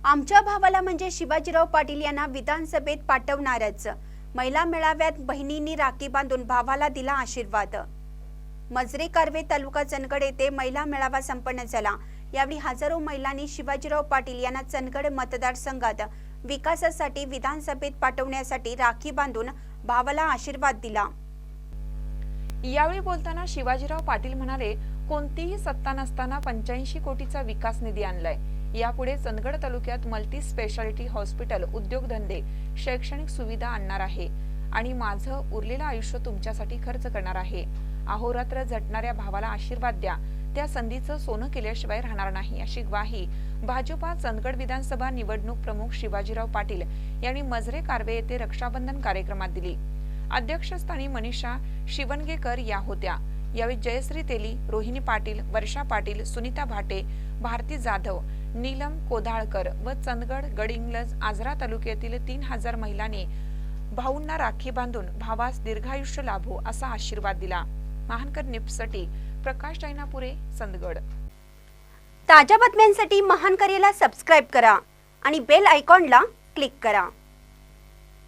आमच्या भावाला म्हणजे शिवाजीराव पाटील यांना विधानसभेत पाठवणारच। महिला मेळाव्यात बहिणींनी राखी बांधून भावाला दिला आशीर्वाद। मजरे कारवे तालुका चंदगड येथे महिला मेळावा संपन्न झाला। यावेळी हजारो महिलांनी शिवाजीराव पाटील यांना चंदगड मतदारसंघात विकासासाठी विधानसभेत पाठवण्यासाठी राखी बांधून भावाला आशीर्वाद दिला। यावेळी बोलताना शिवाजीराव पाटील म्हणाले, कोणतीही सत्ता नसताना 85 कोटीचा विकास निधी आणलाय। यापुढे चंदगड तालुक्यात मल्टी स्पेशालिटी हॉस्पिटल, उद्योगधंदे, शैक्षणिक सुविधा आणणार आहे आणि माझं उरलेलं आयुष्य तुमच्यासाठी खर्च करणार आहे। अहोरात्र झटणाऱ्या भावाला आशीर्वाद द्या, त्या संधीचं सोनं केल्याशिवाय राहणार नाही, अशी ग्वाही भाजपा चंदगड विधानसभा निवडणूक प्रमुख शिवाजीराव पाटील यांनी मजरे कारवे येथे रक्षाबंधन कार्यक्रमात दिली। अध्यक्षस्थानी मनीषा शिवणगेकर या होत्या। यावेळी जयश्री तेली, रोहिणी पाटील, वर्षा पाटील, सुनीता भाटे, भारती जाधव, नीलम कोधाळकर व चंदगड, गडिंग्लज, आजरा तालुक्यातील 3000 महिलांनी भाऊंना राखी बांधून भावास दीर्घायुष्य लाभो असा आशीर्वाद दिला। महानकर न्यूजसाठी प्रकाश जैनापुरे, चंदगड। ताज्या बातम्यांसाठी महानकरेला सबस्क्राइब करा आणि बेल आयकॉनला क्लिक करा।